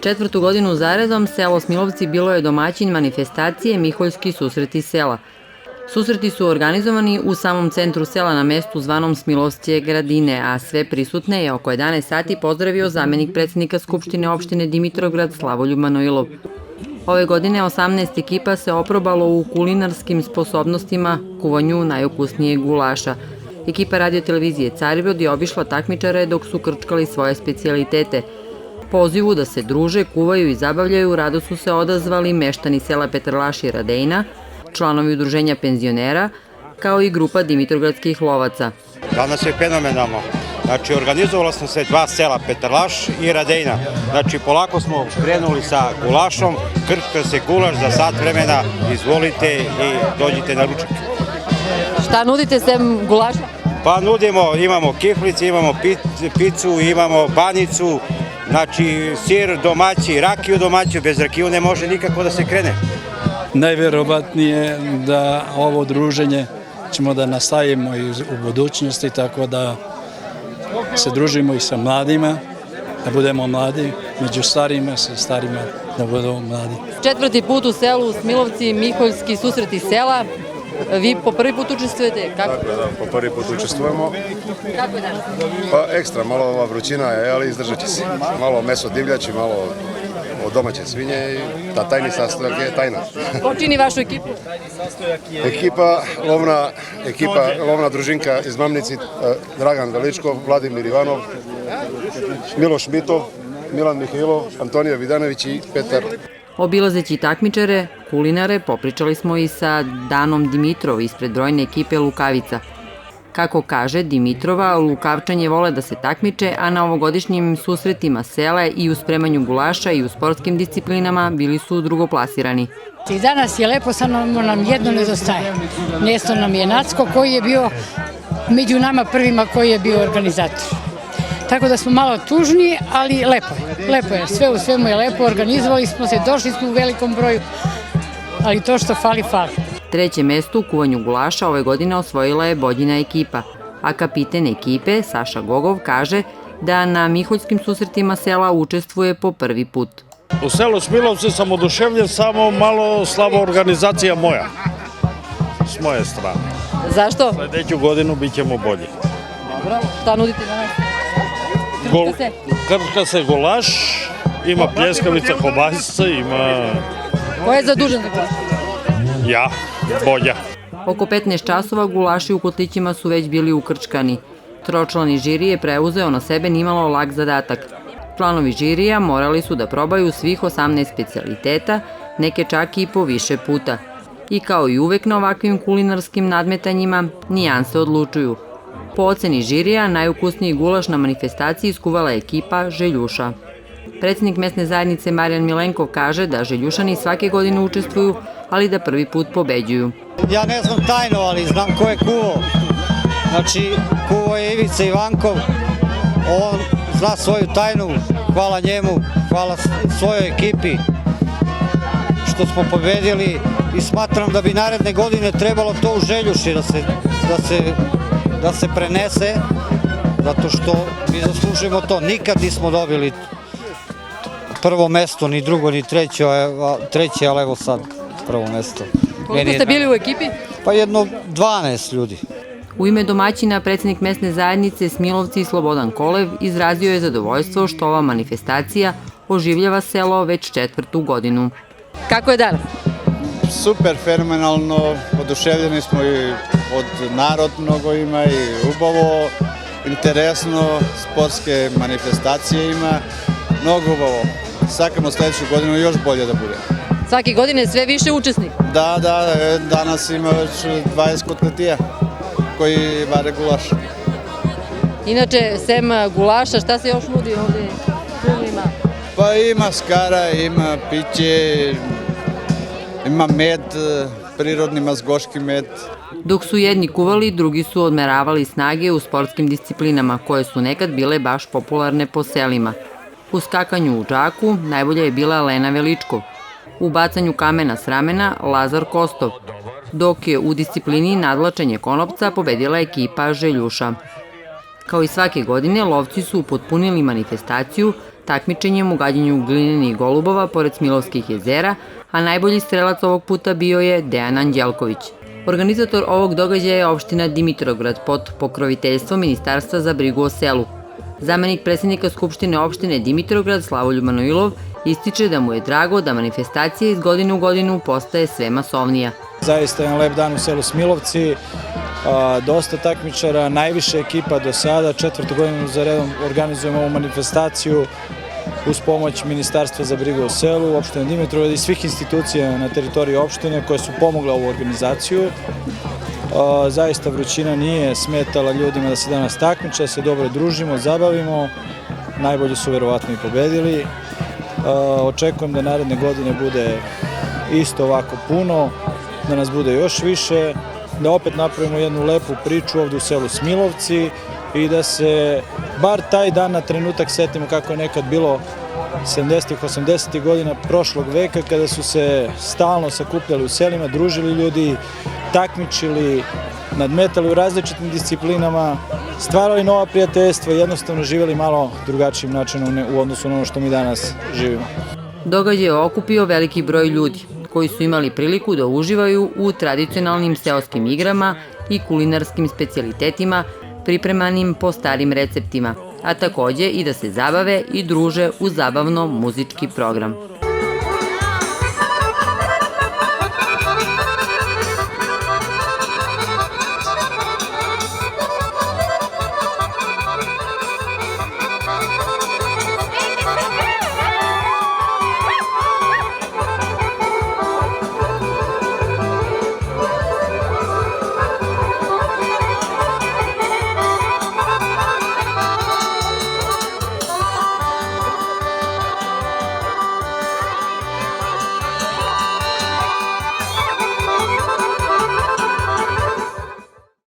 Četvrtu godinu zaredom selo Smilovci bilo je domaćin manifestacije Miholjski susreti sela. Susreti su organizovani u samom centru sela na mestu zvanom Smilovske gradine, a sve prisutne je oko 11 sati pozdravio zamenik predsednika Skupštine opštine Dimitrovgrad Slavoljub Manojlov. Ove godine 18 ekipa se oprobalo u kulinarskim sposobnostima kuvanju najukusnijeg gulaša. Ekipa radiotelevizije Caribrod je obišla takmičare dok su krčkali svoje specijalitete. Pozivu da se druže, kuvaju i zabavljaju rado su se odazvali meštani sela Petrlaš i Radejna, članovi udruženja penzionera, kao i grupa dimitrovgradskih lovaca. Danas je fenomenalno. Znači, organizovalo smo se dva sela, Petrlaš i Radejna. Znači, polako smo krenuli sa gulašom, krčka se gulaš za sat vremena, izvolite i dođite na ručak. Šta nudite sem gulaša? Pa nudimo, imamo kiflice, imamo picu, imamo banicu, znači sir domaći, rakiju domaću, bez rakiju ne može nikako da se krene. Najverovatnije da ovo druženje ćemo da nastavimo i u budućnosti, tako da se družimo i sa mladima, da budemo mladi, među starima, sa starima da budemo mladi. Četvrti put u selu Smilovci, Miholjski susreti sela. Vi po prvi put učestvujete? Kako? Tako da, po prvi put učestvujemo. Kako je danas? Pa ekstra, malo ova vrućina je, ali izdržat će se. Malo meso divljači, malo od domaće svinje i ta tajni sastojak je tajna. Ko čini vašu ekipu? Ekipa lovna družinka iz Mamnici, Dragan Veličkov, Vladimir Ivanov, Miloš Mitov, Milan Mihajlov, Antonija Vidanović i Petar. Obilazeći takmičare, kulinare, popričali smo i sa Danom Dimitrov ispred brojne ekipe Lukavica. Kako kaže Dimitrova, Lukavčanje vole da se takmiče, a na ovogodišnjim susretima sela i u spremanju gulaša i u sportskim disciplinama bili su drugoplasirani. I danas je lepo, samo nam jedno nedostaje. Nesto nam je Nacko koji je bio među nama prvima koji je bio organizator. Tako da smo malo tužni, ali lepo je. Lepo je, sve u svemu je lepo, organizovali smo se, došli smo u velikom broju, ali to što fali, fali. Treće mesto u kuvanju gulaša ove godine osvojila je Bođina ekipa, a kapiten ekipe, Saša Gogov, kaže da na Miholjskim susretima sela učestvuje po prvi put. U selu Smilovci sam oduševljen, samo malo slaba organizacija moja, s moje strane. Zašto? Sledeću godinu bit ćemo bolji. Dobro, šta nudite danas? Krčka se gulaš, ima pljeskavica, kobasica, ima... Ko je zadužen za gulaš? Ja, Bođa. Oko 15 časova gulaši u kotlićima su već bili ukrčkani. Tročlani žiri je preuzeo na sebe nimalo lak zadatak. Članovi žirija morali su da probaju svih 18 specijaliteta, neke čak i po više puta. I kao i uvek na ovakvim kulinarskim nadmetanjima, nijanse odlučuju. Po oceni žirija, najukusniji gulaš na manifestaciji iskuvala je ekipa Željuša. Predsjednik mesne zajednice Marijan Milenkov kaže da Željušani svake godine učestvuju, ali da prvi put pobeđuju. Ja ne znam tajno, ali znam ko je kuvao. Znači, kuvao je Ivica Ivankov, on zna svoju tajnu, hvala njemu, hvala svojoj ekipi što smo pobedili i smatram da bi naredne godine trebalo to u Željuši da se prenese, zato što mi zaslužujemo to. Nikad nismo dobili prvo mesto, ni drugo, ni treće, ali evo sad prvo mesto. Koliko ste bili u ekipi? Pa jedno 12 ljudi. U ime domaćina predsjednik mesne zajednice Smilovci Slobodan Kolev izrazio je zadovoljstvo što ova manifestacija oživljava selo već četvrtu godinu. Kako je danas? Super, fenomenalno, oduševljeni smo i od narod mnogo ima i ubavo, interesno, sportske manifestacije ima, mnogo ubavo. Sakamo sledeću godinu još bolje da bude. Svake godine sve više učesnika? Da, danas ima već 20 kotletija koji vare gulaš. Inače, sem gulaša, šta se još nudi ovde? Pa ima skara, ima piće, ima med, prirodni mazgoški med. Dok su jedni kuvali, drugi su odmeravali snage u sportskim disciplinama, koje su nekad bile baš popularne po selima. U skakanju u džaku najbolja je bila Lena Veličkov. U bacanju kamena s ramena Lazar Kostov, dok je u disciplini nadvlačenje konopca pobedila ekipa Željuša. Kao i svake godine, lovci su upotpunili manifestaciju takmičenjem u gađanju glinenih golubova pored Smilovskih jezera, a najbolji strelac ovog puta bio je Dejan Anđelković. Organizator ovog događaja je opština Dimitrovgrad pod pokroviteljstvom Ministarstva za brigu o selu. Zamenik predsjednika Skupštine opštine Dimitrovgrad Slavoljub Manojlov ističe da mu je drago da manifestacija iz godine u godinu postaje sve masovnija. Zaista je jedan lep dan u selu Smilovci, dosta takmičara, najviše ekipa do sada, 4. godinu za redom organizujemo ovu manifestaciju uz pomoć Ministarstva za brigu o selu, opštine Dimitrovgrad i svih institucija na teritoriji opštine koje su pomogle ovu organizaciju. Zaista vrućina nije smetala ljudima da se danas takmiče, da se dobro družimo, zabavimo, najbolji su verovatno i pobedili. Očekujem da naredne godine bude isto ovako puno, da nas bude još više, da opet napravimo jednu lepu priču ovde u selu Smilovci i da se bar taj dan na trenutak setimo kako je nekad bilo 70. 80. godina prošlog veka kada su se stalno sakupljali u selima, družili ljudi, takmičili, nadmetali u različitim disciplinama, stvarali nova prijateljstva i jednostavno živjeli malo drugačijim načinom u odnosu na ono što mi danas živimo. Događaj je okupio veliki broj ljudi koji su imali priliku da uživaju u tradicionalnim seoskim igrama i kulinarskim specijalitetima pripremanim po starim receptima, a takođe i da se zabave i druže uz zabavno muzički program.